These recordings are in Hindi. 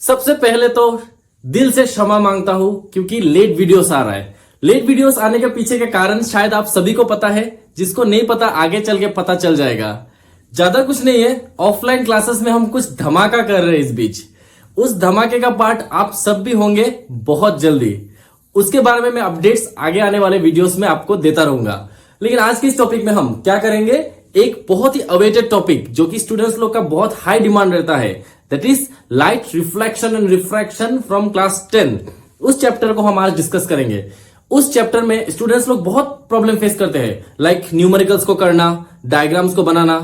सबसे पहले तो दिल से क्षमा मांगता हूं क्योंकि लेट वीडियोस आ रहा है। लेट वीडियोस आने के पीछे के कारण शायद आप सभी को पता है, जिसको नहीं पता आगे चल के पता चल जाएगा। ज्यादा कुछ नहीं है, ऑफलाइन क्लासेस में हम कुछ धमाका कर रहे हैं इस बीच। उस धमाके का पार्ट आप सब भी होंगे बहुत जल्दी। उसके बारे में मैं अपडेट्स आगे आने वाले वीडियोस में आपको देता रहूंगा। लेकिन आज के इस टॉपिक में हम क्या करेंगे, एक बहुत ही अवेटेड टॉपिक जो कि स्टूडेंट्स लोग का बहुत हाई डिमांड रहता है, that is light reflection and refraction from class 10। उस चैप्टर को हम आज डिस्कस करेंगे। उस चैप्टर में स्टूडेंट्स लोग बहुत प्रॉब्लम फेस करते हैं, लाइक न्यूमेरिकल्स को करना, डायग्राम्स को बनाना।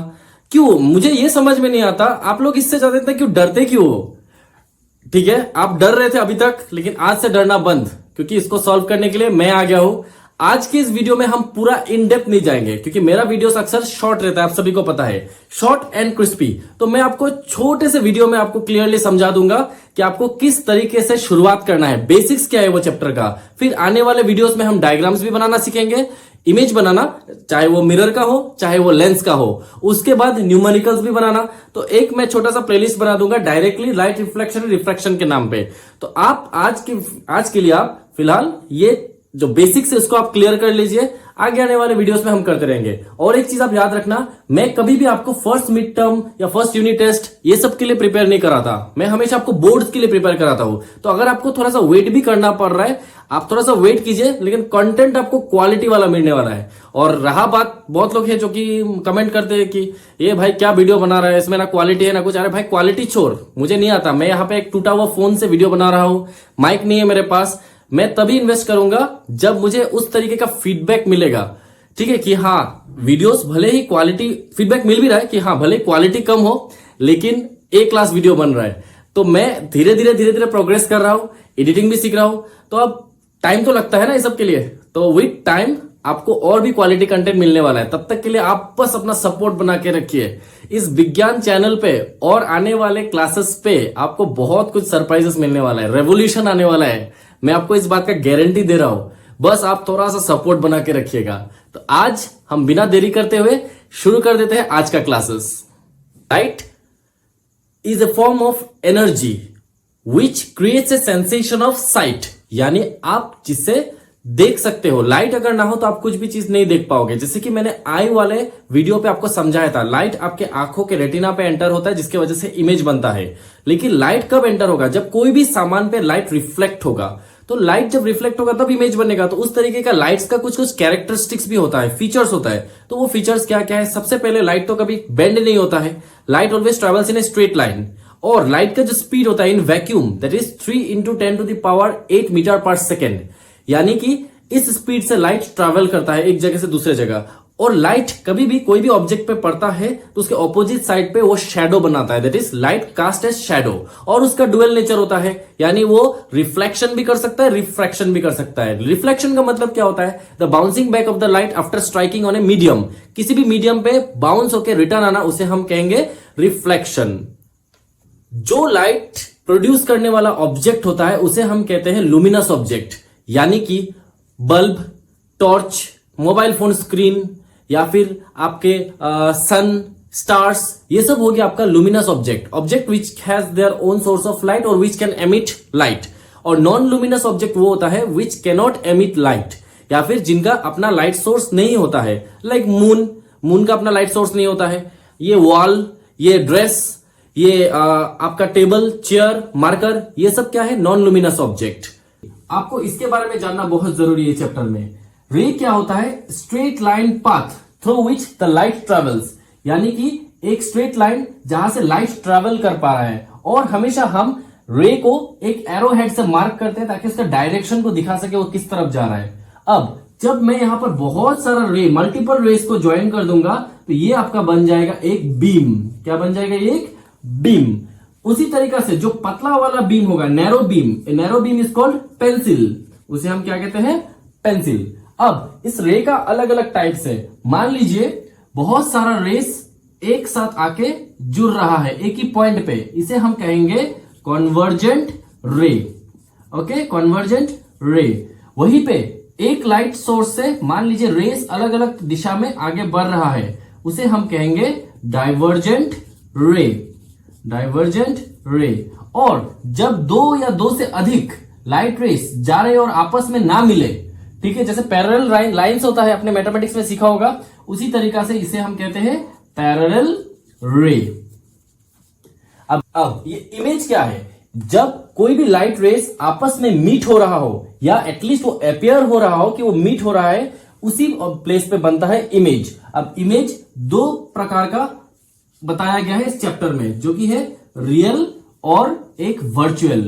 क्यों, मुझे ये समझ में नहीं आता आप लोग इससे ज्यादा इतना क्यों डरते क्यों हो। ठीक है, आप डर रहे थे अभी तक, लेकिन आज से डरना बंद, क्योंकि इसको सॉल्व करने के लिए मैं आ गया हूं। आज के इस वीडियो में हम पूरा इन डेप्थ नहीं जाएंगे, क्योंकि मेरा वीडियोस अक्सर शॉर्ट रहता है, आप सभी को पता है, शॉर्ट एंड क्रिस्पी। तो मैं आपको छोटे से वीडियो में आपको क्लियरली समझा दूंगा कि आपको किस तरीके से शुरुआत करना है, बेसिक्स क्या है वो चैप्टर का। फिर आने वाले वीडियोस में हम डायग्राम्स भी बनाना सीखेंगे, इमेज बनाना, चाहे वो मिरर का हो चाहे वो लेंस का हो। उसके बाद न्यूमेरिकल्स भी बनाना। तो एक मैं छोटा सा प्लेलिस्ट बना दूंगा डायरेक्टली लाइट रिफ्लेक्शन रिफ्रैक्शन के नाम पे। तो आप आज के लिए आप फिलहाल ये जो बेसिक्स है उसको आप क्लियर कर लीजिए। आगे आने वाले वीडियोस में हम करते रहेंगे। और एक चीज आप याद रखना, मैं कभी भी आपको फर्स्ट मिड टर्म या फर्स्ट यूनिट टेस्ट ये सब के लिए प्रिपेयर नहीं कराता। मैं हमेशा आपको बोर्ड्स के लिए प्रिपेयर कराता हूं। तो अगर आपको थोड़ा सा वेट भी करना पड़ रहा है, आप थोड़ा सा वेट कीजिए, लेकिन कंटेंट आपको क्वालिटी वाला मिलने वाला है। और रहा बात, बहुत लोग हैं जो कि कमेंट करते हैं कि ये भाई क्या वीडियो बना रहा है, इसमें ना क्वालिटी है ना कुछ। अरे भाई क्वालिटी छोड़, मुझे नहीं आता। मैं यहाँ पे एक टूटा हुआ फोन से वीडियो बना रहा हूं, माइक नहीं है मेरे पास। मैं तभी इन्वेस्ट करूंगा जब मुझे उस तरीके का फीडबैक मिलेगा, ठीक है, कि हाँ वीडियोस भले ही क्वालिटी, फीडबैक मिल भी रहा है कि हाँ भले क्वालिटी कम हो लेकिन ए क्लास वीडियो बन रहा है। तो मैं धीरे धीरे प्रोग्रेस कर रहा हूं, एडिटिंग भी सीख रहा हूं। तो अब टाइम तो लगता है ना ये सब के लिए, तो विद टाइम आपको और भी क्वालिटी कंटेंट मिलने वाला है। तब तक के लिए आप बस अपना सपोर्ट बना के रखिए इस विज्ञान चैनल पे, और आने वाले क्लासेस पे आपको बहुत कुछ सरप्राइजेस मिलने वाला है, रेवोल्यूशन आने वाला है। मैं आपको इस बात का गारंटी दे रहा हूं, बस आप थोड़ा सा सपोर्ट बना के रखिएगा। तो आज हम बिना देरी करते हुए शुरू कर देते हैं आज का classes. Light is a form of energy which creates a sensation of site, यानी आप जिससे देख सकते हो। लाइट अगर ना हो तो आप कुछ भी चीज नहीं देख पाओगे। जैसे कि मैंने आई वाले वीडियो पे आपको समझाया था, लाइट आपके आंखों के रेटिना पे एंटर होता है, जिसकी वजह से इमेज बनता है। लेकिन लाइट कब एंटर होगा, जब कोई भी सामान पे लाइट रिफ्लेक्ट होगा। तो लाइट जब रिफ्लेक्ट होगा तब इमेज बनेगा। तो उस तरीके का लाइट्स का कुछ कैरेक्टरिस्टिक्स भी होता है, फीचर्स होता है। तो वो फीचर्स क्या क्या है, सबसे पहले लाइट तो कभी बेंड नहीं होता है, light always travels in a straight line. और लाइट का जो स्पीड होता है in vacuum, that is 3 × 10⁸ metre per second, यानी कि इस स्पीड से लाइट ट्रैवल करता है एक जगह से दूसरे जगह। और लाइट कभी भी कोई भी ऑब्जेक्ट पे पड़ता है तो उसके ऑपोजिट साइड पे वो शैडो बनाता है, that is light cast as shadow. और उसका डुअल नेचर होता है, यानी वो रिफ्लेक्शन भी कर सकता है, रिफ्रैक्शन भी कर सकता है। रिफ्लेक्शन का मतलब क्या होता है, the bouncing back of the light after striking on a medium. किसी भी मीडियम पे बाउंस होकर रिटर्न आना, उसे हम कहेंगे रिफ्लेक्शन। जो लाइट प्रोड्यूस करने वाला ऑब्जेक्ट होता है उसे हम कहते हैं लुमिनस ऑब्जेक्ट, यानी कि bulb, torch, mobile phone screen, या फिर आपके सन, स्टार्स, ये सब हो गया आपका luminous object. Object which has their own source of light और विच कैन एमिट लाइट। और नॉन लुमिनस ऑब्जेक्ट वो होता है विच कैनॉट एमिट लाइट, या फिर जिनका अपना लाइट सोर्स नहीं होता है, लाइक मून का अपना लाइट सोर्स नहीं होता है। ये वॉल, ये ड्रेस, ये आपका टेबल, चेयर, मार्कर, ये सब क्या है, नॉन लुमिनस ऑब्जेक्ट। आपको इसके बारे में जानना बहुत जरूरी है चैप्टर में। रे क्या होता है, straight line path through which the light travels, यानी कि एक स्ट्रेट लाइन जहां से लाइट ट्रेवल कर पा रहा है। और हमेशा हम रे को एक एरो हेड से मार्क करते हैं ताकि उसका डायरेक्शन को दिखा सके वो किस तरफ जा रहा है। अब जब मैं यहां पर बहुत सारा रे, मल्टीपल रेस को ज्वाइन कर दूंगा तो ये आपका बन जाएगा एक बीम। क्या बन जाएगा, एक बीम। उसी तरीका से जो पतला वाला बीम होगा, narrow beam is called pencil, उसे हम क्या कहते हैं, पेंसिल। अब इस रे का अलग अलग टाइप्स है। मान लीजिए बहुत सारा रेस एक साथ आके जुड़ रहा है एक ही पॉइंट पे, इसे हम कहेंगे कॉन्वर्जेंट रे। ओके, कॉन्वर्जेंट रे। वहीं पे एक लाइट सोर्स से मान लीजिए रेस अलग अलग दिशा में आगे बढ़ रहा है, उसे हम कहेंगे डाइवर्जेंट रे। और जब दो या दो से अधिक लाइट रेस जा रहे और आपस में ना मिले, ठीक है, जैसे पैरेलल लाइंस होता है, अपने मैथमेटिक्स में सीखा होगा, उसी तरीका से इसे हम कहते हैं पैरेलल रे। अब ये इमेज क्या है? जब कोई भी लाइट रेस आपस में मीट हो रहा हो या एटलीस्ट वो अपियर हो रहा हो कि वो मीट हो रहा है, उसी प्लेस पे बनता है इमेज। अब इमेज दो प्रकार का बताया गया है इस चैप्टर में, जो कि है रियल और एक वर्चुअल।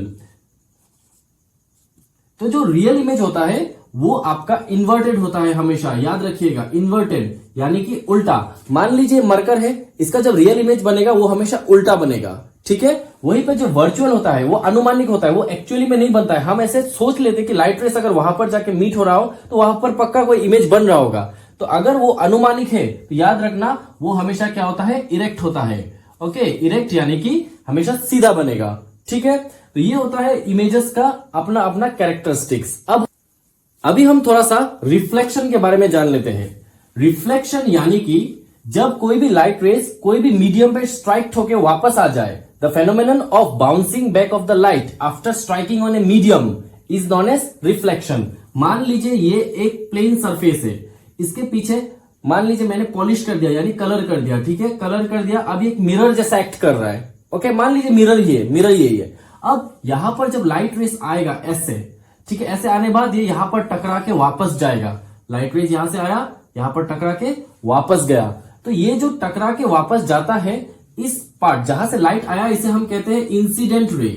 तो जो रियल इमेज होता है वो आपका इन्वर्टेड होता है हमेशा, याद रखिएगा, इन्वर्टेड यानी कि उल्टा। मान लीजिए मरकर है, इसका जब रियल इमेज बनेगा वो हमेशा उल्टा बनेगा, ठीक है। वहीं पे जो वर्चुअल होता है वो अनुमानिक होता है, वो एक्चुअली में नहीं बनता है। हम ऐसे सोच लेते कि लाइट रेस अगर वहां पर जाके मीट हो रहा हो तो वहां पर पक्का कोई इमेज बन रहा होगा। तो अगर वो अनुमानिक है तो याद रखना वो हमेशा क्या होता है, इरेक्ट होता है। ओके, इरेक्ट यानी कि हमेशा सीधा बनेगा, ठीक है। तो ये होता है इमेजेस का अपना अपना कैरेक्टरिस्टिक्स। अब अभी हम थोड़ा सा रिफ्लेक्शन के बारे में जान लेते हैं। रिफ्लेक्शन यानी कि जब कोई भी लाइट रेस कोई भी मीडियम पे स्ट्राइक होके वापस आ जाए, the phenomenon of bouncing back of the light after striking on a medium is known as reflection. मान लीजिए ये एक प्लेन सरफेस है, इसके पीछे मान लीजिए मैंने पॉलिश कर दिया यानी कलर कर दिया, ठीक है, कलर कर दिया। अब एक मिरर जैसा एक्ट कर रहा है। ओके, मान लीजिए मिरर यही है। अब यहां पर जब लाइट रेस आएगा ऐसे, ठीक है, ऐसे आने बाद ये यहां पर टकरा के वापस जाएगा। लाइट रेस यहां से आया, यहां पर टकरा के वापस गया। तो ये जो टकरा के वापस जाता है, इस पार्ट जहां से लाइट आया, इसे हम कहते हैं इंसिडेंट रे।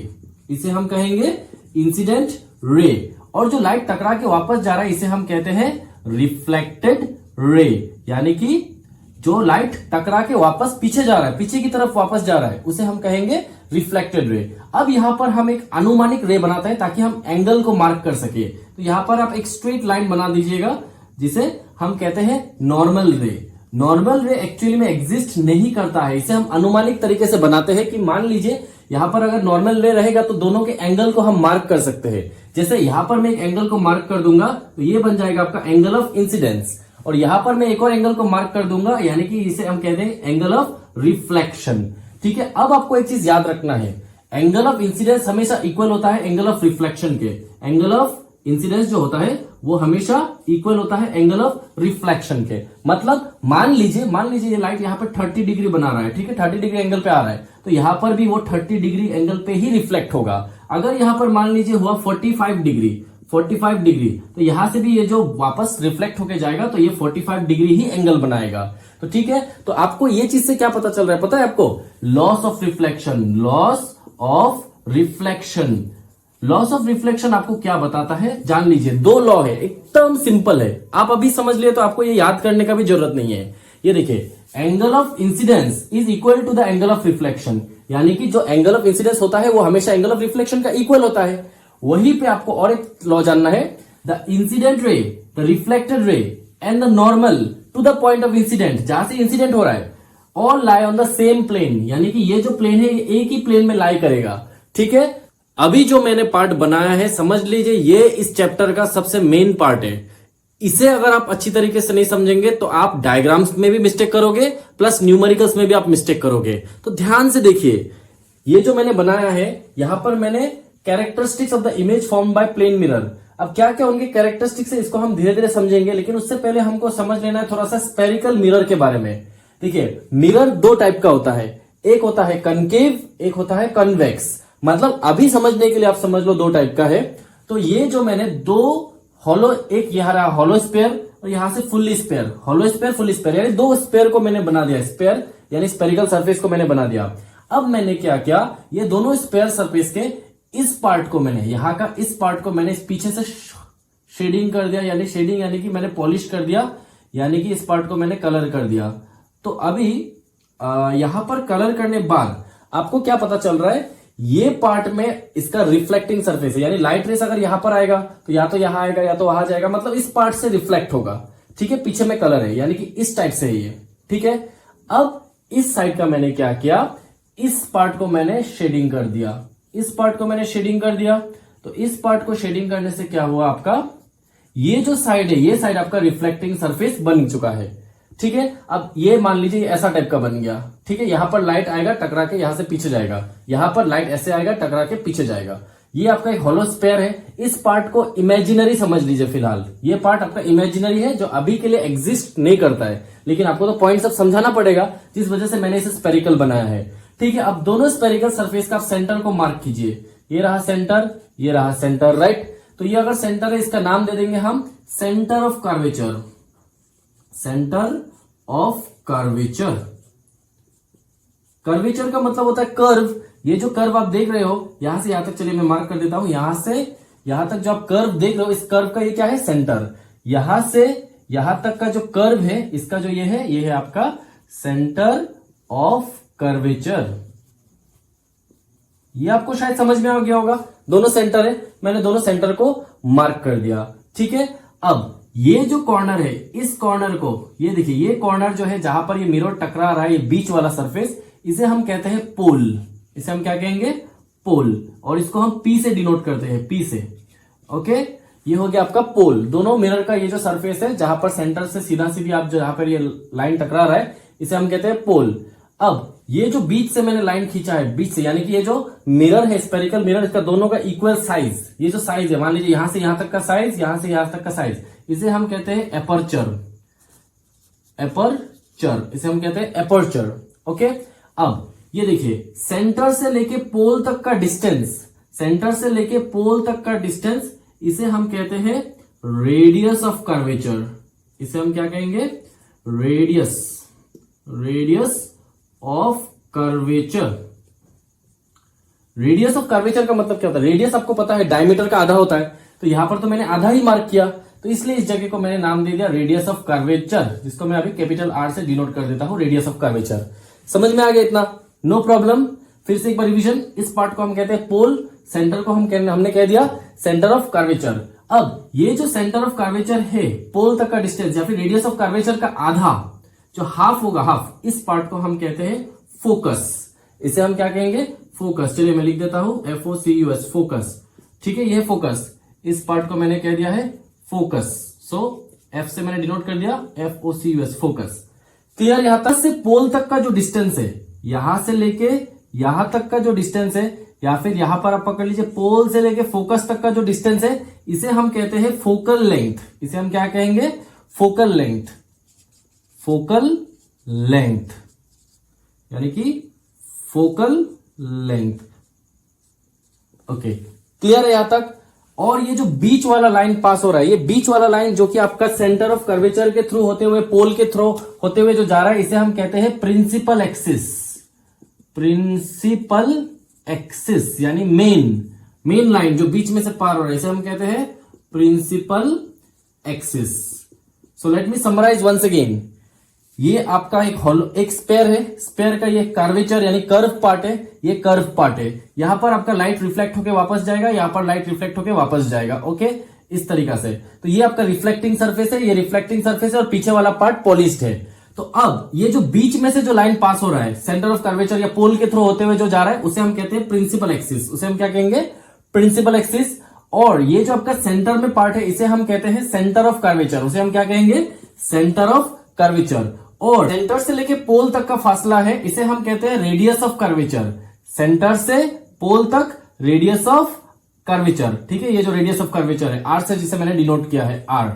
इसे हम कहेंगे इंसिडेंट रे। और जो लाइट टकरा के वापस जा रहा है इसे हम कहते हैं रिफ्लेक्टेड रे, यानी कि जो लाइट टकरा के वापस पीछे जा रहा है, पीछे की तरफ वापस जा रहा है, उसे हम कहेंगे रिफ्लेक्टेड रे। अब यहां पर हम एक अनुमानिक रे बनाते हैं ताकि हम एंगल को मार्क कर सके। तो यहां पर आप एक स्ट्रेट लाइन बना दीजिएगा जिसे हम कहते हैं नॉर्मल रे। नॉर्मल रे एक्चुअली में एग्जिस्ट नहीं करता है, इसे हम अनुमानिक तरीके से बनाते हैं कि मान लीजिए यहां पर अगर नॉर्मल रे रहेगा तो दोनों के एंगल को हम मार्क कर सकते हैं। जैसे यहां पर मैं एक एंगल को मार्क कर दूंगा तो ये बन जाएगा आपका एंगल ऑफ इंसिडेंस, और यहां पर मैं एक और एंगल को मार्क कर दूंगा यानी कि इसे हम कहते हैं एंगल ऑफ रिफ्लेक्शन, ठीक है। अब आपको एक चीज याद रखना है, एंगल ऑफ इंसिडेंस हमेशा इक्वल होता है एंगल ऑफ रिफ्लेक्शन के। एंगल ऑफ इंसिडेंस जो होता है वो हमेशा इक्वल होता है एंगल ऑफ रिफ्लेक्शन के। मतलब मान लीजिए ये लाइट यहाँ पे 30 डिग्री बना रहा है, ठीक है, 30 डिग्री एंगल पे आ रहा है, तो यहां पर भी वो 30 डिग्री एंगल पे ही रिफ्लेक्ट होगा। अगर यहां पर मान लीजिए हुआ 45 डिग्री, तो यहां से भी ये जो वापस रिफ्लेक्ट होके जाएगा तो ये 45 डिग्री ही एंगल बनाएगा। तो ठीक है, तो आपको ये चीज से क्या पता चल रहा है, पता है आपको? Loss of reflection. Loss of reflection आपको क्या बताता है, जान लीजिए। दो लॉ है, एकदम सिंपल है, आप अभी समझ लिए तो आपको ये याद करने का भी जरूरत नहीं है। ये देखिए, angle of incidence is equal to the angle of reflection, यानी कि जो एंगल ऑफ इंसिडेंस होता है वो हमेशा एंगल ऑफ रिफ्लेक्शन का इक्वल होता है। वहीं पे आपको और एक लॉ जानना है, the incident ray, the reflected ray and the normal to the point of incident, जहां से इंसिडेंट हो रहा है, all lie on the same plane, यानी कि ये जो प्लेन है एक ही प्लेन में लाई करेगा, ठीक है। अभी जो मैंने पार्ट बनाया है, समझ लीजिए ये इस चैप्टर का सबसे मेन पार्ट है। इसे अगर आप अच्छी तरीके से नहीं समझेंगे तो आप डायग्राम्स में भी मिस्टेक करोगे, प्लस न्यूमेरिकल्स में भी आप मिस्टेक करोगे। तो ध्यान से देखिए, ये जो मैंने बनाया है, यहां पर मैंने characteristics of the image form by plane mirror. अब क्या क्या उनके कैरेक्टरिस्टिक्स है इसको हम धीरे धीरे समझेंगे, लेकिन उससे पहले हमको समझ लेना है थोड़ा सा स्पेरिकल मिरर के बारे में। देखिए, मिरर दो टाइप का होता है, एक होता है कनकेव, एक होता है कन्वेक्स। मतलब अभी समझने के लिए आप समझ लो दो टाइप का है। तो ये जो मैंने दो हॉलो, एक यहां रहा हॉलो स्पेयर और यहां से fully sphere, hollow sphere fully sphere, यानी दो स्पेयर को मैंने बना दिया। स्पेयर यानी स्पेरिकल सरफेस को मैंने बना दिया। अब मैंने क्या किया, ये दोनों स्पेयर सरफेस के इस पार्ट को मैंने, यहां का इस पार्ट को मैंने इस पीछे से शेडिंग कर दिया, यानी शेडिंग यानी कि मैंने पॉलिश कर दिया, यानी कि इस पार्ट को मैंने कलर कर दिया। तो अभी यहां पर कलर करने बाद आपको क्या पता चल रहा है, ये पार्ट में इसका रिफ्लेक्टिंग सरफेस है, यानी लाइट रेस अगर यहां पर आएगा तो या तो यहां आएगा या तो वहां जाएगा, मतलब इस पार्ट से रिफ्लेक्ट होगा, ठीक है। पीछे में कलर है, यानी कि इस टाइप से है ये, ठीक है। अब इस साइड का मैंने क्या किया, इस पार्ट को मैंने शेडिंग कर दिया, इस पार्ट को मैंने शेडिंग कर दिया। तो इस पार्ट को शेडिंग करने से क्या हुआ, आपका ये जो साइड है, ये साइड आपका रिफ्लेक्टिंग सरफेस बन चुका है। ठीक है, अब ये मान लीजिए ऐसा टाइप का बन गया। ठीक है, यहां पर लाइट आएगा टकरा के यहां से पीछे जाएगा, यहां पर लाइट ऐसे आएगा टकरा के पीछे जाएगा। ये आपका एक हॉलो स्फीयर है। इस पार्ट को इमेजिनरी समझ लीजिए फिलहाल, ये पार्ट आपका इमेजिनरी है जो अभी के लिए एग्जिस्ट नहीं करता है, लेकिन आपको तो पॉइंट सब समझाना पड़ेगा, जिस वजह से मैंने इसे स्पेरिकल बनाया है। ठीक है, अब दोनों स्पेरिकल सरफेस का आप सेंटर को मार्क कीजिए। ये रहा सेंटर, ये रहा सेंटर, राइट। तो ये अगर सेंटर है, इसका नाम दे देंगे हम centre of curvature, centre of curvature. Curvature का मतलब होता है कर्व। ये जो कर्व आप देख रहे हो यहां से यहां तक, चलिए मैं मार्क कर देता हूं, यहां से यहां तक जो आप कर्व देख रहे हो, इस कर्व का ये क्या है, सेंटर। यहां से यहां तक का जो कर्व है, इसका जो ये है आपका सेंटर ऑफ कर्वेचर। ये आपको शायद समझ में आ गया होगा। दोनों सेंटर है, मैंने दोनों सेंटर को मार्क कर दिया। ठीक है, अब ये जो कॉर्नर है, इस कॉर्नर को, ये देखिए, ये कॉर्नर जो है जहां पर ये मिरर टकरा रहा है, ये बीच वाला सरफेस, इसे हम कहते हैं पोल। इसे हम क्या कहेंगे, पोल। और इसको हम पी से डिनोट करते हैं, पी से। ओके, ये हो गया आपका पोल। दोनों मिरर का ये जो सरफेस है जहां पर सेंटर से सीधा सीधी आप जहां पर ये लाइन टकरा रहा है, इसे हम कहते हैं पोल। अब ये जो बीच से मैंने लाइन खींचा है, बीच से, यानी कि ये जो मिरर है, स्पेरिकल मिरर, इसका दोनों का इक्वल साइज, ये जो साइज है, मान लीजिए यहां से यहां तक का साइज, यहां से यहां तक का साइज, इसे हम कहते हैं एपर्चर। एपर्चर, इसे हम कहते हैं एपर्चर। ओके, अब ये देखिए, सेंटर से लेके पोल तक का डिस्टेंस, सेंटर से लेके पोल तक का डिस्टेंस, इसे हम कहते हैं रेडियस ऑफ कर्वेचर। इसे हम क्या कहेंगे, radius, radius of curvature. Radius of curvature का मतलब क्या होता है, रेडियस आपको पता है डायमीटर का आधा होता है, तो यहां पर तो मैंने आधा ही मार्क किया, तो इसलिए इस जगह को मैंने नाम दे दिया रेडियस ऑफ कर्वेचर, जिसको मैं अभी कैपिटल आर से डिनोट कर देता हूं, रेडियस ऑफ कर्वेचर। समझ में आ गया इतना, नो प्रॉब्लम। फिर से एक बार रिवीजन, इस पार्ट को हम कहते हैं पोल, सेंटर को हमने कह दिया सेंटर ऑफ कर्वेचर। अब ये जो सेंटर ऑफ कर्वेचर है, पोल तक का डिस्टेंस या फिर रेडियस ऑफ कर्वेचर का आधा, जो हाफ होगा, हाफ, इस पार्ट को हम कहते हैं फोकस। इसे हम क्या कहेंगे, फोकस। चलिए मैं लिख देता हूं FOCUS, फोकस। ठीक है, ये फोकस, इस पार्ट को मैंने कह दिया है फोकस। सो F से मैंने डिनोट कर दिया FOCUS, फोकस। क्लियर। यहां तक से पोल तक का जो डिस्टेंस है, यहां से लेके यहां तक का जो डिस्टेंस है, या फिर यहां पर आप पकड़ लीजिए, पोल से लेके फोकस तक का जो डिस्टेंस है, इसे हम कहते हैं फोकल लेंथ। इसे हम क्या कहेंगे, फोकल लेंथ। फोकल लेंथ यानी कि फोकल लेंथ। ओके, क्लियर है यहां तक। और ये जो बीच वाला लाइन पास हो रहा है, ये बीच वाला लाइन जो कि आपका सेंटर ऑफ कर्वेचर के थ्रू होते हुए, पोल के थ्रू होते हुए जो जा रहा है, इसे हम कहते हैं प्रिंसिपल एक्सिस। प्रिंसिपल एक्सिस यानी मेन लाइन जो बीच में से पार हो रहा है, इसे हम कहते हैं principal axis. So let me summarise once again. ये आपका एक स्पेयर है, स्पेयर का ये कर्वेचर यानी कर्व पार्ट है, ये कर्व पार्ट है। यहां पर आपका लाइट रिफ्लेक्ट होकर वापस जाएगा, यहां पर लाइट रिफ्लेक्ट होकर वापस जाएगा। ओके, इस तरीका से। तो ये आपका रिफ्लेक्टिंग सरफेस है, ये रिफ्लेक्टिंग सरफेस है, और पीछे वाला पार्ट पॉलिश्ड है। तो अब ये जो बीच में से जो लाइन पास हो रहा है, सेंटर ऑफ कर्वेचर या पोल के थ्रू होते हुए जो जा रहा है, उसे हम कहते हैं प्रिंसिपल एक्सिस। उसे हम क्या कहेंगे, प्रिंसिपल एक्सिस। और ये जो आपका सेंटर में पार्ट है, इसे हम कहते हैं सेंटर ऑफ कर्वेचर। उसे हम क्या कहेंगे, सेंटर ऑफ कर्वेचर। और सेंटर से लेके पोल तक का फासला है, इसे हम कहते हैं रेडियस ऑफ कर्वेचर। सेंटर से पोल तक रेडियस ऑफ कर्वेचर। ठीक है, ये जो रेडियस ऑफ कर्वेचर है, आर से, जिसे मैंने डिनोट किया है, आर।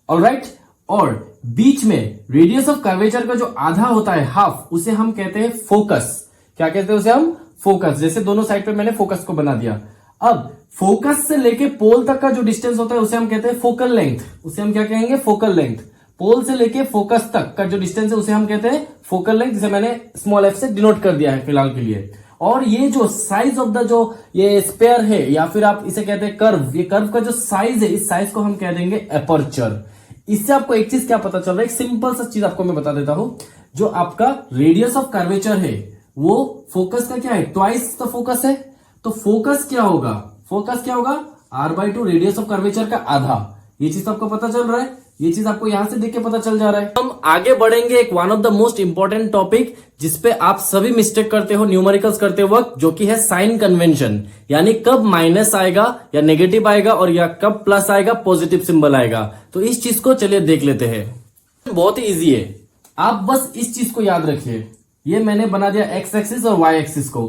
ऑलराइट। और बीच में रेडियस ऑफ कर्वेचर का जो आधा होता है, हाफ, उसे हम कहते हैं फोकस। क्या कहते हैं उसे हम, फोकस। जैसे दोनों साइड पे मैंने फोकस को बना दिया। अब फोकस से लेके पोल तक का जो डिस्टेंस होता है, उसे हम कहते हैं फोकल लेंथ। उसे हम क्या कहेंगे, फोकल लेंथ। पोल से लेके फोकस तक का जो डिस्टेंस है, उसे हम कहते हैं फोकल लेंथ, जिसे मैंने स्मॉल f से डिनोट कर दिया है फिलहाल के लिए। और ये जो साइज ऑफ द जो ये स्पेयर है, या फिर आप इसे कहते हैं कर्व, ये कर्व का जो साइज है, इस साइज को हम कह देंगे एपर्चर। इससे आपको एक चीज क्या पता चल रहा है, एक सिंपल सा चीज आपको मैं बता देता हूं। जो आपका रेडियस ऑफ कर्वेचर है, वो फोकस का क्या है, ट्वाइस द फोकस है। तो फोकस क्या होगा, फोकस क्या होगा, r/2 रेडियस ऑफ कर्वेचर का आधा। ये चीज आपको पता चल रहा है, ये चीज आपको यहां से देख के पता चल जा रहा है। हम आगे बढ़ेंगे एक one of the most important topic, जिसपे आप सभी मिस्टेक करते हो न्यूमेरिकल्स करते वक्त, जो कि है साइन कन्वेंशन। यानी कब माइनस आएगा या नेगेटिव आएगा, और या कब प्लस आएगा, पॉजिटिव सिंबल आएगा। तो इस चीज को चलिए देख लेते हैं। बहुत ही इजी है। आप बस इस चीज को याद रखिए, ये मैंने बना दिया एक्स एक्सिस और वाई एक्सिस को।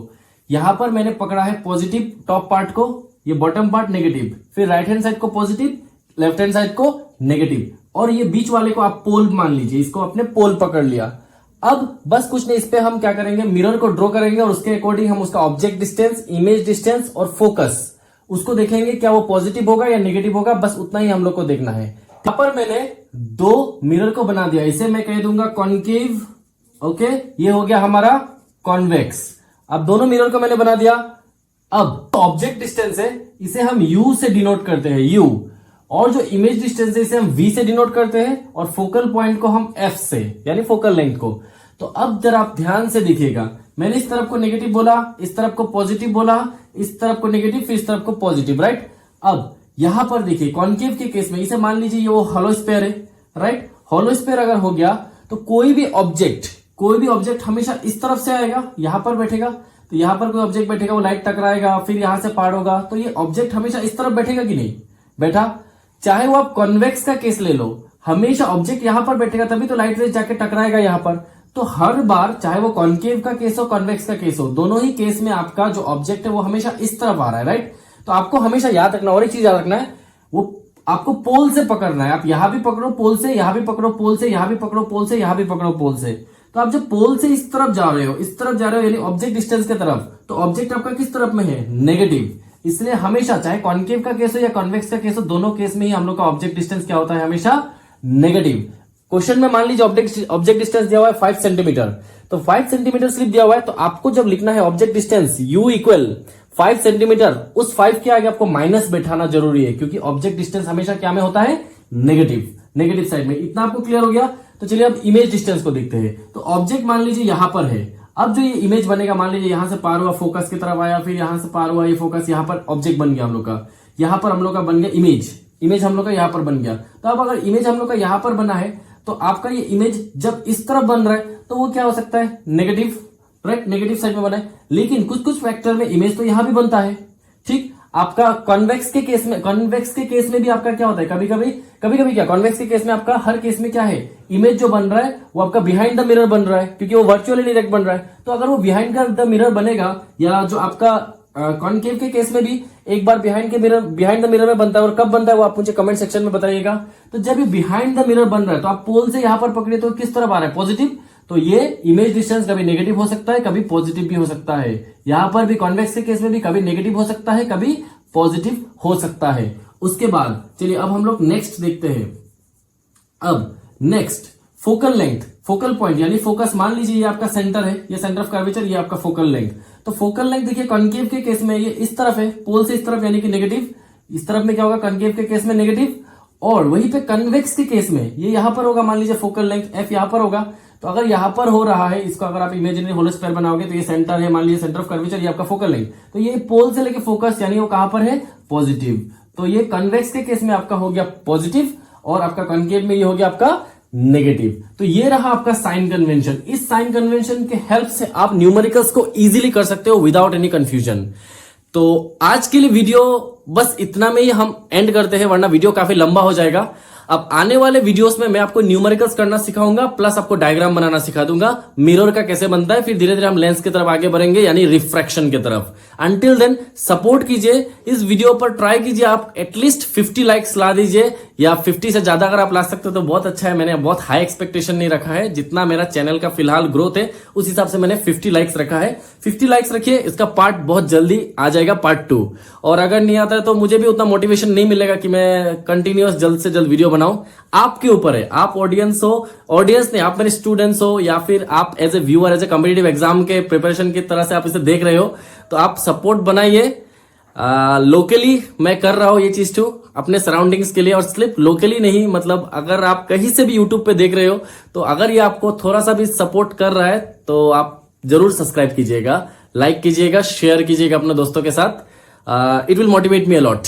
यहां पर मैंने पकड़ा है पॉजिटिव टॉप पार्ट को, ये बॉटम पार्ट नेगेटिव, फिर राइट हैंड साइड को पॉजिटिव, लेफ्ट हैंड साइड को नेगेटिव, और ये बीच वाले को आप पोल मान लीजिए, इसको आपने पोल पकड़ लिया। अब बस कुछ नहीं, इस पे हम क्या करेंगे, मिरर को ड्रॉ करेंगे और उसके अकॉर्डिंग हम उसका ऑब्जेक्ट डिस्टेंस, इमेज डिस्टेंस और फोकस उसको देखेंगे, क्या वो पॉजिटिव होगा या नेगेटिव होगा, बस उतना ही हम लोग को देखना है। यहां पर मैंने दो मिरर को बना दिया, इसे मैं कह दूंगा कॉन्केव, ओके, ये हो गया हमारा कॉन्वेक्स। अब दोनों मिरर को मैंने बना दिया। अब ऑब्जेक्ट डिस्टेंस है, इसे हम यू से डिनोट करते हैं, यू, और जो इमेज डिस्टेंस है इसे हम वी से डिनोट करते हैं, और फोकल पॉइंट को हम एफ से, यानी फोकल लेंथ को। तो अब जरा आप ध्यान से देखिएगा, मैंने इस तरफ को नेगेटिव बोला, इस तरफ को पॉजिटिव बोला, इस तरफ को नेगेटिव, फिर इस तरफ को पॉजिटिव, राइट। अब यहां पर देखिए कॉन्केव के केस में इसे मान लीजिए ये वो हॉलो स्फीयर है, राइट। हॉलो स्फीयर अगर हो गया तो कोई भी ऑब्जेक्ट हमेशा इस तरफ से आएगा, यहां पर बैठेगा, तो यहां पर कोई ऑब्जेक्ट बैठेगा, वो लाइट टकराएगा, फिर यहां से पार होगा, तो ये ऑब्जेक्ट हमेशा इस तरफ बैठेगा कि नहीं बैठा। चाहे वो आप कॉन्वेक्स का केस ले लो, हमेशा ऑब्जेक्ट यहां पर बैठेगा, तभी तो लाइट रेज जाके टकराएगा यहां पर। तो हर बार चाहे वो कॉन्केव का केस हो, कॉन्वेक्स का केस हो, दोनों ही केस में आपका जो ऑब्जेक्ट है वो हमेशा इस तरफ आ रहा है, राइट। तो आपको हमेशा याद रखना, और एक चीज याद रखना है, वो आपको पोल से पकड़ना है। आप यहां भी पकड़ो पोल से, यहां भी पकड़ो पोल से, यहां भी पकड़ो पोल से, यहां भी पकड़ो पोल से। तो आप जब पोल से इस तरफ जा रहे हो, इस तरफ जा रहे हो, यानी ऑब्जेक्ट डिस्टेंस की तरफ, तो ऑब्जेक्ट आपका किस तरफ में है, नेगेटिव। इसलिए हमेशा चाहे कॉन्केव का केस हो या कॉन्वेक्स का केस हो, दोनों केस में ही हम लोग का ऑब्जेक्ट डिस्टेंस क्या होता है, हमेशा नेगेटिव। क्वेश्चन में मान लीजिए ऑब्जेक्ट डिस्टेंस दिया हुआ है 5 सेंटीमीटर, तो 5 सेंटीमीटर स्लिप दिया हुआ है, तो आपको जब लिखना है object distance u equal 5 centimetre, उस 5 के आगे आपको माइनस बैठाना जरूरी है, क्योंकि ऑब्जेक्ट डिस्टेंस हमेशा क्या में होता है, नेगेटिव साइड में। इतना आपको क्लियर हो गया। तो चलिए अब इमेज डिस्टेंस को देखते हैं। तो ऑब्जेक्ट मान लीजिए यहां पर है, अब जो ये इमेज बनेगा, मान लीजिए यहां से पार हुआ, फोकस की तरफ आया, फिर यहां से पार हुआ, ये फोकस, यहां पर ऑब्जेक्ट बन गया हम लोग का, यहां पर हम लोग का बन गया इमेज हम लोग का यहां पर बन गया। तो अब अगर इमेज हम लोग का यहां पर बना है, तो आपका ये इमेज जब इस तरफ बन रहा है, तो वो क्या हो सकता है, नेगेटिव, राइट, नेगेटिव साइड में बना है। लेकिन कुछ फैक्टर में इमेज तो यहां भी बनता है, ठीक। आपका कॉन्वेक्स के केस में भी आपका क्या होता है, कभी कभी क्या, कॉन्वेक्स के केस में आपका हर केस में क्या है, इमेज जो बन रहा है वो आपका बिहाइंड द मिरर बन रहा है, क्योंकि वो वर्चुअली डायरेक्ट बन रहा है। तो अगर वो बिहाइंड द मिरर बनेगा, या जो आपका कॉन्केव के केस में भी एक बार बिहाइंड द मिरर में बनता है, और कब बनता है वो आप मुझे कमेंट सेक्शन में बताइएगा। तो जब ये बिहाइंड द मिरर बन रहा है, तो आप पोल से यहां पर पकड़े, तो किस तरफ आ रहा है, पॉजिटिव। तो ये इमेज डिस्टेंस कभी नेगेटिव हो सकता है, कभी पॉजिटिव भी हो सकता है। यहां पर भी कॉन्वेक्स के केस में भी कभी नेगेटिव हो सकता है, कभी पॉजिटिव हो सकता है। उसके बाद चलिए अब हम लोग नेक्स्ट देखते हैं। अब next focal length, focal point यानी फोकस, मान लीजिए ये आपका सेंटर है, ये सेंटर ऑफ कर्वेचर, ये आपका फोकल लेंथ। तो फोकल लेंथ देखिए कॉन्केव के केस में ये इस तरफ है, पोल से इस तरफ, यानी कि नेगेटिव। इस तरफ में क्या होगा, कॉन्केव के केस में नेगेटिव, और वहीं पे कन्वेक्स के केस में ये यहां पर होगा, मान लीजिए फोकल लेंथ एफ यहां पर होगा। तो अगर यहां पर हो रहा है, इसको अगर आप इमेजिनरी होलो स्फीयर बनाओगे, तो ये सेंटर है, मान लीजिए सेंटर ऑफ कर्वेचर, ये आपका फोकल लेंथ। तो ये पोल से लेके फोकस, यानी वो कहां पर है, पॉजिटिव। तो ये कन्वेक्स के केस में आपका हो गया पॉजिटिव, और आपका कॉन्केव में ये हो गया आपका नेगेटिव। तो ये रहा आपका साइन कन्वेंशन। इस साइन कन्वेंशन के हेल्प से आप न्यूमेरिकल्स को इजीली कर सकते हो विदाउट एनी कंफ्यूजन। तो आज के लिए वीडियो बस इतना में ही हम एंड करते हैं, वरना वीडियो काफी लंबा हो जाएगा। अब आने वाले वीडियोस में मैं आपको न्यूमेरिकल्स करना सिखाऊंगा, प्लस आपको डायग्राम बनाना सिखा दूंगा, मिरर का कैसे बनता है, फिर धीरे धीरे हम लेंस की तरफ आगे बढ़ेंगे, यानी रिफ्रैक्शन की तरफ। अंटिल देन सपोर्ट कीजिए, इस वीडियो पर ट्राई कीजिए, आप एटलीस्ट 50 लाइक्स ला दीजिए, या 50 से ज्यादा अगर आप ला सकते हो तो बहुत अच्छा है। मैंने बहुत हाई एक्सपेक्टेशन नहीं रखा है, जितना मेरा चैनल का फिलहाल ग्रोथ है उस हिसाब से मैंने 50 लाइक्स रखा है। 50 लाइक्स रखिए, इसका पार्ट बहुत जल्दी आ जाएगा, पार्ट 2। और अगर नहीं आता है तो मुझे भी उतना मोटिवेशन नहीं मिलेगा कि मैं कंटिन्यूअस जल्द से जल्द वीडियो बनाऊं। आपके ऊपर है, आप ऑडियंस हो, ऑडियंस नहीं, आप मेरे स्टूडेंट्स हो, या फिर आप as a viewer, as a competitive exam के प्रिपरेशन की तरह से आप इसे देख रहे हो, तो आप सपोर्ट बनाइए। लोकली मैं कर रहा हूं ये चीज टू अपने सराउंडिंग्स के लिए, और सिर्फ लोकली नहीं, मतलब अगर आप कहीं से भी यूट्यूब पे देख रहे हो, तो अगर ये आपको थोड़ा सा भी सपोर्ट कर रहा है तो आप जरूर सब्सक्राइब कीजिएगा, लाइक कीजिएगा, शेयर कीजिएगा अपने दोस्तों के साथ। It will motivate me a lot.